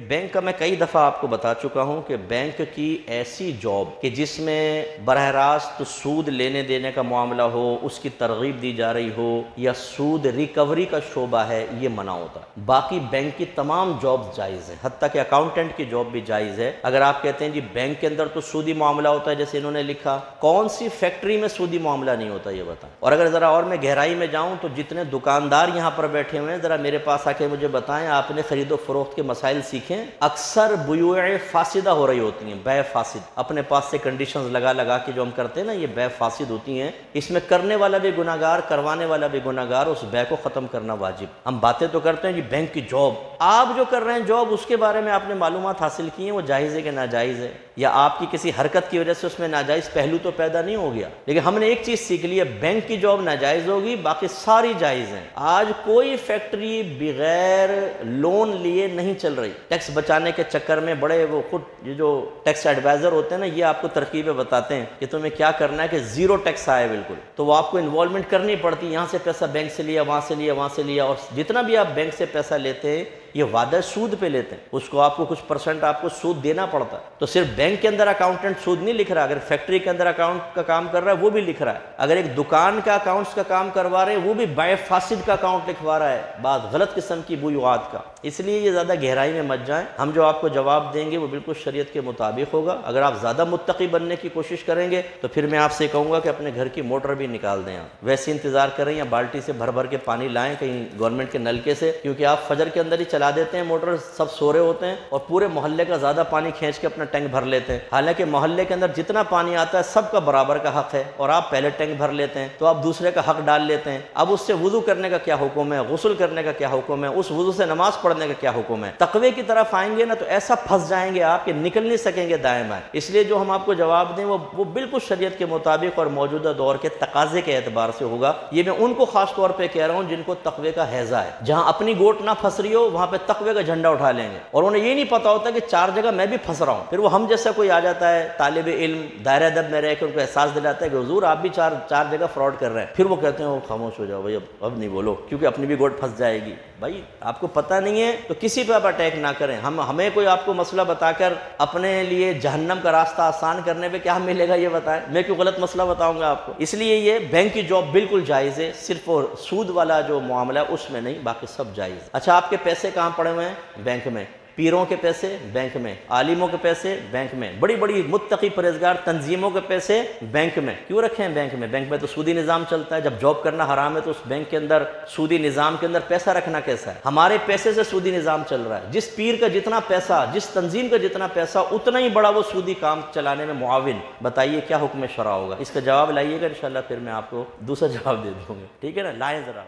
Bank کا میں کئی دفعہ آپ کو بتا چکا ہوں کہ بینک کی ایسی جاب کہ جس میں براہ راست سود لینے دینے کا معاملہ ہو، اس کی ترغیب دی جا رہی ہو، یا سود ریکوری کا شعبہ ہے، یہ منع ہوتا ہے۔ باقی بینک کی تمام جابز جائز ہیں، حتیٰ کہ اکاؤنٹنٹ کی جاب بھی جائز ہے۔ اگر آپ کہتے ہیں جی بینک کے اندر تو سودی معاملہ ہوتا ہے جیسے انہوں نے لکھا، کون سی فیکٹری میں سودی معاملہ نہیں ہوتا یہ بتائیں؟ اور اگر ذرا اور میں گہرائی میں جاؤں تو جتنے دکاندار یہاں پر بیٹھے ہوئے ہیں ذرا میرے پاس آ کے مجھے بتائیں، آپ نے خرید و فروخت کے مسائل سیکھیں؟ اکثر بیوع فاسدہ ہو رہی ہوتی ہیں، بیع فاسد، اپنے پاس سے کنڈیشنز لگا کے جو ہم کرتے ہیں نا، یہ بیع فاسد ہوتی ہیں۔ اس میں کرنے والا بھی گناہگار، کروانے والا بھی گناہگار، اس بیع کو ختم کرنا واجب۔ ہم باتیں تو کرتے ہیں جی بینک کی جاب، آپ جو کر رہے ہیں جاب اس کے بارے میں آپ نے معلومات حاصل کی ہیں، وہ جائز ہے کہ ناجائز ہے، یا آپ کی کسی حرکت کی وجہ سے اس میں ناجائز پہلو تو پیدا نہیں ہو گیا؟ لیکن ہم نے ایک چیز سیکھ لی ہے، بینک کی جاب ناجائز ہوگی، باقی ساری جائز ہیں۔ آج کوئی فیکٹری بغیر لون لیے نہیں چل رہی۔ ٹیکس بچانے کے چکر میں بڑے وہ خود یہ جو ٹیکس ایڈوائزر ہوتے ہیں نا، یہ آپ کو ترکیبیں بتاتے ہیں کہ تمہیں کیا کرنا ہے کہ زیرو ٹیکس آئے بالکل، تو وہ آپ کو انوالومنٹ کرنی پڑتی، یہاں سے پیسہ بینک سے لیا، وہاں سے لیا، وہاں سے لیا، اور جتنا بھی آپ بینک سے پیسہ لیتے ہیں یہ وعدہ سود پہ لیتے ہیں، اس کو آپ کو کچھ پرسنٹ آپ کو سود دینا پڑتا ہے۔ تو صرف بینک کے اندر اکاؤنٹنٹ سود نہیں لکھ رہا، اگر فیکٹری کے اندر اکاؤنٹ کا کام کر رہا ہے وہ بھی لکھ رہا ہے، اگر ایک دکان کا اکاؤنٹس کا کام کروا رہے ہیں وہ بھی بیع فاسد کا اکاؤنٹ لکھوا رہا ہے، بعض غلط قسم کی بیوعات کا۔ اس لیے یہ زیادہ گہرائی میں مت جائیں، ہم جو آپ کو جواب دیں گے وہ بالکل شریعت کے مطابق ہوگا۔ اگر آپ زیادہ متقی بننے کی کوشش کریں گے تو پھر میں آپ سے کہوں گا کہ اپنے گھر کی موٹر بھی نکال دیں، آپ ویسے انتظار کریں یا بالٹی سے بھر بھر کے پانی لائیں کہیں گورنمنٹ کے نلکے سے، کیونکہ آپ فجر کے اندر ہی چلا دیتے ہیں موٹر، سب سو رہے ہوتے ہیں اور پورے محلے کا زیادہ پانی کھینچ کے اپنا ٹینک بھر لیتے ہیں، حالانکہ محلے کے اندر جتنا پانی آتا ہے سب کا برابر کا حق ہے، اور آپ پہلے ٹینک بھر لیتے ہیں تو آپ دوسرے کا حق ڈال لیتے ہیں۔ اب اس سے وضو کرنے کا کیا حکم ہے، غسل کرنے کا کیا حکم ہے، اس وضو سے نماز پڑھنے کا کیا حکم ہے؟ تقوی کی طرف آئیں گے نا تو ایسا پھنس جائیں گے آپ کہ نکل نہیں سکیں گے دائیں بائیں۔ اس لیے جو ہم آپ کو جواب دیں وہ بالکل شریعت کے مطابق اور موجودہ دور کے تقاضے کے اعتبار سے ہوگا۔ یہ میں ان کو خاص طور پہ کہہ رہا ہوں جن کو تقوی کا ہیضہ ہے، جہاں اپنی گوٹ نہ پھنس رہی ہو وہاں پہ تقوی کا جھنڈا اٹھا لیں گے، اور انہیں یہ نہیں پتا ہوتا کہ چار جگہ میں بھی پھنس رہا ہوں۔ پھر وہ ہم جیسا کوئی آ جاتا ہے طالب علم دائرہ ادب میں رہ کے ان کو احساس دلاتا ہے کہ حضور آپ بھی چار جگہ فراڈ کر رہے ہیں، پھر وہ کہتے ہیں وہ خاموش ہو جاؤ بھائی، اب نہیں بولو کیونکہ اپنی بھی گوٹ پھنس جائے گی۔ بھائی آپ کو پتہ نہیں ہے تو کسی پہ آپ اٹیک نہ کریں۔ ہمیں کوئی آپ کو مسئلہ بتا کر اپنے لیے جہنم کا راستہ آسان کرنے پہ کیا ملے گا یہ بتائیں؟ میں کیوں غلط مسئلہ بتاؤں گا آپ کو؟ اس لیے یہ بینک کی جاب بالکل جائز ہے، صرف سود والا جو معاملہ ہے اس میں نہیں، باقی سب جائز۔ اچھا آپ کے پیسے کہاں پڑے ہوئے ہیں؟ بینک میں۔ پیروں کے پیسے بینک میں، عالموں کے پیسے بینک میں، بڑی بڑی متقی پرہیزگار تنظیموں کے پیسے بینک میں۔ کیوں رکھے ہیں بینک میں؟ بینک میں تو سودی نظام چلتا ہے، جب جاب کرنا حرام ہے تو اس بینک کے اندر سودی نظام کے اندر پیسہ رکھنا کیسا ہے؟ ہمارے پیسے سے سودی نظام چل رہا ہے، جس پیر کا جتنا پیسہ، جس تنظیم کا جتنا پیسہ، اتنا ہی بڑا وہ سودی کام چلانے میں معاون۔ بتائیے کیا حکم شرع ہوگا؟ اس کا جواب لائیے گا انشاءاللہ، پھر میں آپ کو دوسرا جواب دے دوں گا، ٹھیک ہے نا؟ لائیں ذرا۔